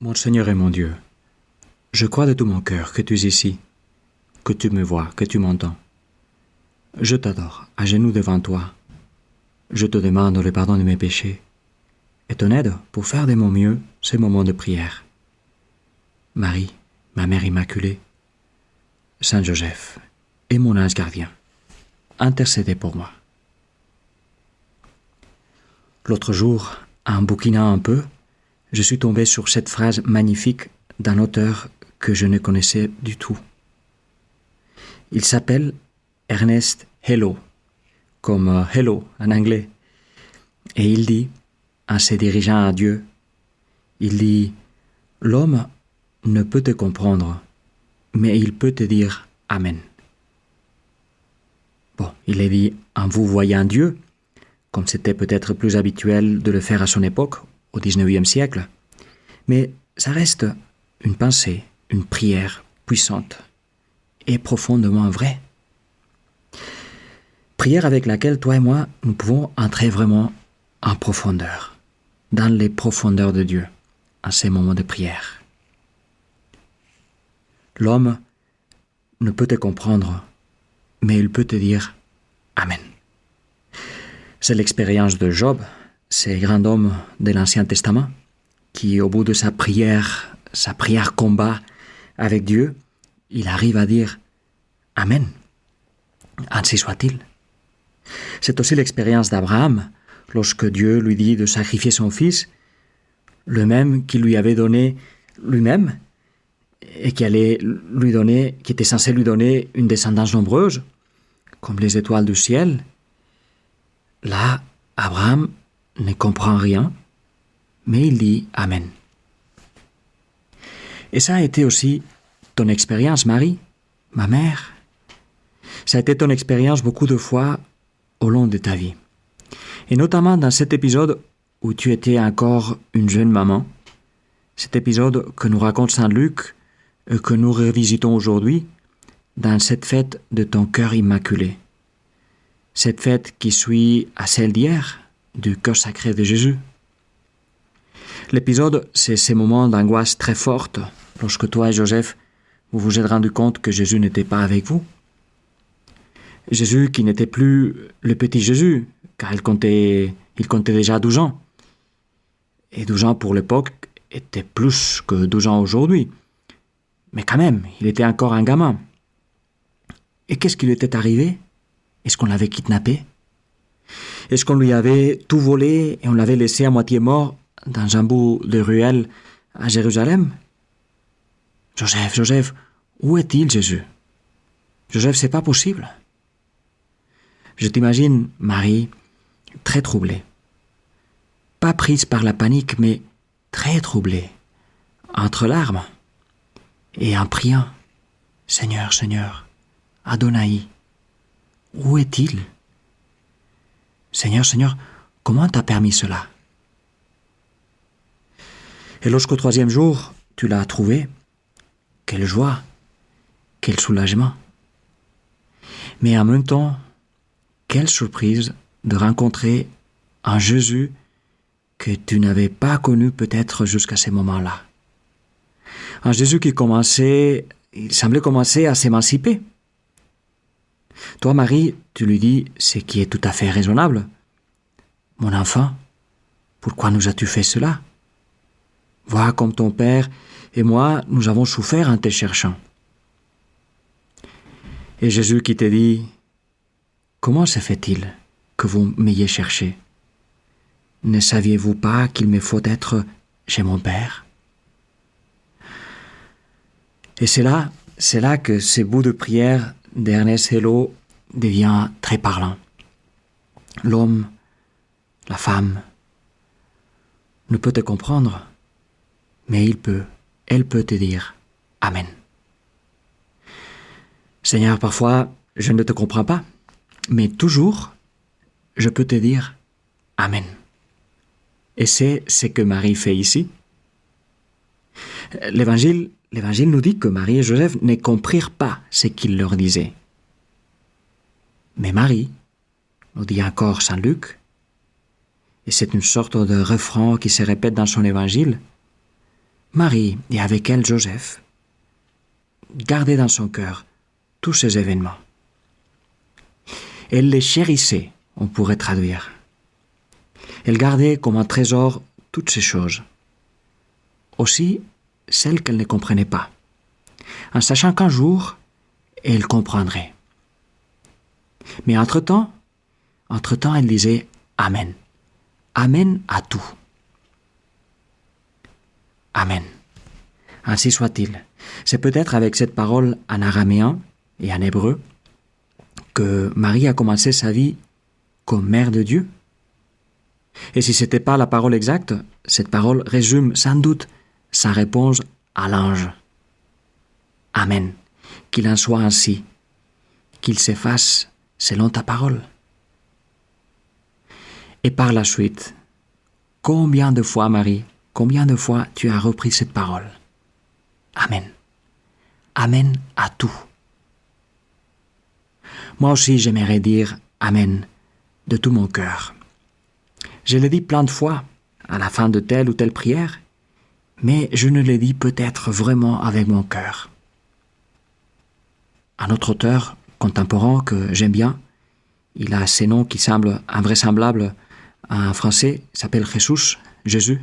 Mon Seigneur et mon Dieu, je crois de tout mon cœur que tu es ici, que tu me vois, que tu m'entends. Je t'adore, à genoux devant toi. Je te demande le pardon de mes péchés et ton aide pour faire de mon mieux ces moments de prière. Marie, ma mère immaculée, Saint Joseph et mon ange gardien, intercédez pour moi. L'autre jour, en bouquinant un peu, je suis tombé sur cette phrase magnifique d'un auteur que je ne connaissais du tout. Il s'appelle Ernest Hello, comme hello en anglais. Et il dit, en se dirigeant à Dieu, il dit « L'homme ne peut te comprendre, mais il peut te dire Amen. » Bon, il est dit en vous voyant Dieu, comme c'était peut-être plus habituel de le faire à son époque, au XIXe siècle. Mais ça reste une pensée, une prière puissante et profondément vraie. Prière avec laquelle toi et moi, nous pouvons entrer vraiment en profondeur, dans les profondeurs de Dieu, en ces moments de prière. L'homme ne peut te comprendre, mais il peut te dire Amen. C'est l'expérience de Job, ce grand homme de l'Ancien Testament, qui, au bout de sa prière combat avec Dieu, il arrive à dire Amen. Ainsi soit-il. C'est aussi l'expérience d'Abraham, lorsque Dieu lui dit de sacrifier son fils, le même qu'il lui avait donné lui-même, et qui était censé lui donner une descendance nombreuse, comme les étoiles du ciel. Là, Abraham ne comprend rien, mais il dit Amen. Et ça a été aussi ton expérience, Marie, ma mère. Ça a été ton expérience beaucoup de fois au long de ta vie. Et notamment dans cet épisode où tu étais encore une jeune maman, cet épisode que nous raconte Saint Luc et que nous revisitons aujourd'hui dans cette fête de ton cœur immaculé. Cette fête qui suit à celle d'hier, du cœur sacré de Jésus. L'épisode, c'est ces moments d'angoisse très forte lorsque toi et Joseph, vous vous êtes rendu compte que Jésus n'était pas avec vous. Jésus qui n'était plus le petit Jésus, car il comptait déjà 12 ans. Et 12 ans pour l'époque était plus que 12 ans aujourd'hui. Mais quand même, il était encore un gamin. Et qu'est-ce qui lui était arrivé ? Est-ce qu'on l'avait kidnappé ? Est-ce qu'on lui avait tout volé et on l'avait laissé à moitié mort dans un bout de ruelle à Jérusalem ? Joseph, où est-il Jésus ? Joseph, c'est pas possible. Je t'imagine Marie très troublée. Pas prise par la panique, mais très troublée, entre larmes et en priant. Seigneur, Adonai, où est-il ? Seigneur, comment t'as permis cela ? Et lorsqu'au 3e jour, tu l'as trouvé, quelle joie, quel soulagement. Mais en même temps, quelle surprise de rencontrer un Jésus que tu n'avais pas connu peut-être jusqu'à ce moment-là. Un Jésus il semblait commencer à s'émanciper. Toi, Marie, tu lui dis ce qui est tout à fait raisonnable. Mon enfant, pourquoi nous as-tu fait cela ? Vois comme ton père et moi, nous avons souffert en te cherchant. Et Jésus qui te dit, comment se fait-il que vous m'ayez cherché ? Ne saviez-vous pas qu'il me faut être chez mon Père ? Et c'est là que ce bout de prière d'Ernest Hello devient très parlant. L'homme, la femme, ne peut te comprendre, mais elle peut te dire Amen. Seigneur, parfois, je ne te comprends pas, mais toujours, je peux te dire Amen. Et c'est ce que Marie fait ici. L'Évangile nous dit que Marie et Joseph ne comprirent pas ce qu'il leur disait. Mais Marie, nous dit encore Saint Luc, et c'est une sorte de refrain qui se répète dans son Évangile, Marie et avec elle Joseph gardaient dans son cœur tous ces événements. Elle les chérissait, on pourrait traduire. Elle gardait comme un trésor toutes ces choses, aussi celles qu'elle ne comprenait pas, en sachant qu'un jour, elle comprendrait. Mais entre-temps, elle disait Amen. Amen à tout. Amen. Ainsi soit-il. C'est peut-être avec cette parole en araméen et en hébreu que Marie a commencé sa vie comme mère de Dieu. Et si ce n'était pas la parole exacte, cette parole résume sans doute sa réponse à l'ange. Amen. Qu'il en soit ainsi. Qu'il se fasse selon ta parole. Et par la suite, combien de fois, Marie, combien de fois tu as repris cette parole? Amen. Amen à tout. Moi aussi, j'aimerais dire Amen de tout mon cœur. Je le dis plein de fois à la fin de telle ou telle prière, mais je ne le dis peut-être vraiment avec mon cœur. Un autre auteur contemporain que j'aime bien, il a ces noms qui semblent invraisemblables en français, il s'appelle Jésus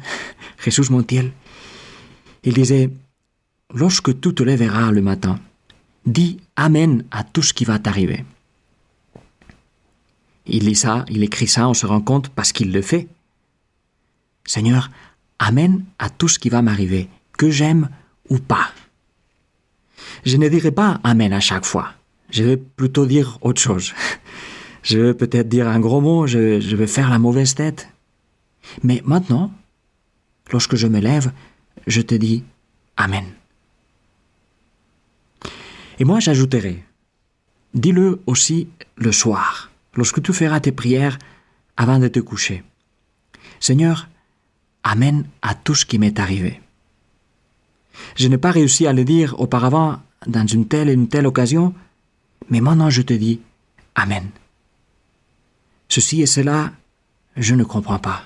Montiel. Il disait « Lorsque tu te lèveras le matin, dis Amen à tout ce qui va t'arriver. » Il lit ça, il écrit ça, on se rend compte parce qu'il le fait. Seigneur, Amen à tout ce qui va m'arriver, que j'aime ou pas. Je ne dirai pas Amen à chaque fois. Je vais plutôt dire autre chose. Je vais peut-être dire un gros mot, je vais faire la mauvaise tête. Mais maintenant, lorsque je me lève, je te dis Amen. Et moi, j'ajouterai, dis-le aussi le soir, lorsque tu feras tes prières avant de te coucher. Seigneur, Amen à tout ce qui m'est arrivé. Je n'ai pas réussi à le dire auparavant dans une telle occasion, mais maintenant je te dis Amen. Ceci et cela, je ne comprends pas.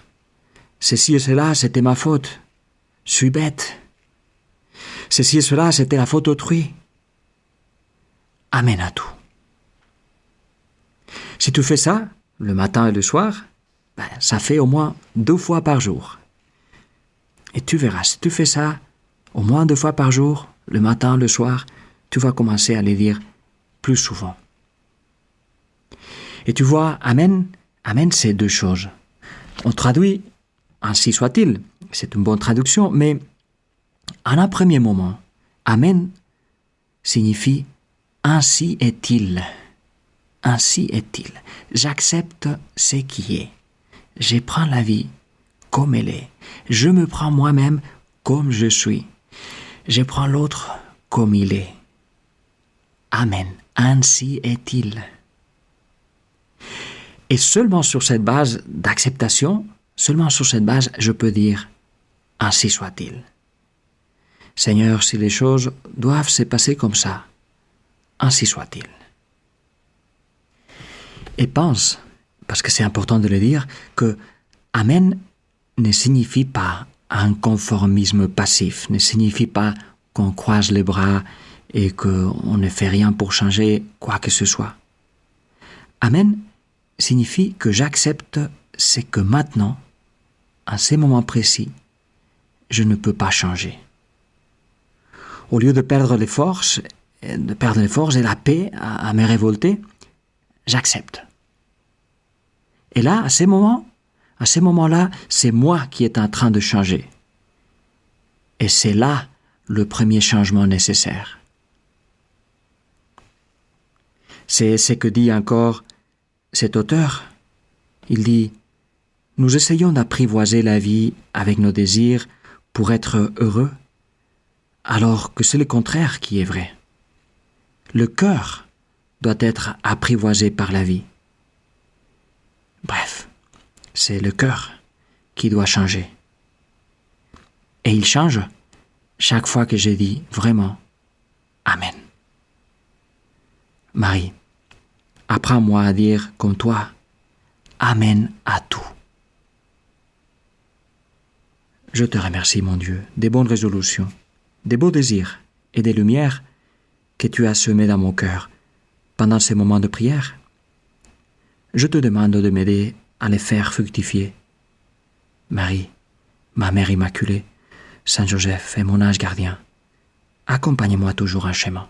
Ceci et cela, c'était ma faute. Je suis bête. Ceci et cela, c'était la faute d'autrui. Amen à tout. Si tu fais ça, le matin et le soir, ça fait au moins 2 fois par jour. Et tu verras, si tu fais ça au moins 2 fois par jour, le matin, le soir, tu vas commencer à les dire plus souvent. Et tu vois, Amen, c'est 2 choses. On traduit, ainsi soit-il, c'est une bonne traduction, mais en un premier moment, Amen signifie ainsi est-il. Ainsi est-il. J'accepte ce qui est. Je prends la vie comme elle est. Je me prends moi-même comme je suis. Je prends l'autre comme il est. Amen. Ainsi est-il. Et seulement sur cette base d'acceptation, seulement sur cette base, je peux dire « Ainsi soit-il ». Seigneur, si les choses doivent se passer comme ça, ainsi soit-il. Et pense, parce que c'est important de le dire, que « Amen » ne signifie pas un conformisme passif, ne signifie pas qu'on croise les bras et qu'on ne fait rien pour changer quoi que ce soit. Amen signifie que j'accepte ce que maintenant, à ces moments précis, je ne peux pas changer. Au lieu de perdre les forces et la paix à me révolter, j'accepte. Et là, à ces moments-là, c'est moi qui est en train de changer. Et c'est là le premier changement nécessaire. C'est ce que dit encore cet auteur. Il dit « Nous essayons d'apprivoiser la vie avec nos désirs pour être heureux, alors que c'est le contraire qui est vrai. Le cœur doit être apprivoisé par la vie. Bref, c'est le cœur qui doit changer. Et il change chaque fois que je dis vraiment Amen. Marie, apprends-moi à dire comme toi Amen à tout. Je te remercie, mon Dieu, des bonnes résolutions, des beaux désirs et des lumières que tu as semées dans mon cœur pendant ces moments de prière. Je te demande de m'aider à les faire fructifier. Marie, ma Mère Immaculée, Saint Joseph et mon ange gardien, accompagnez-moi toujours en chemin.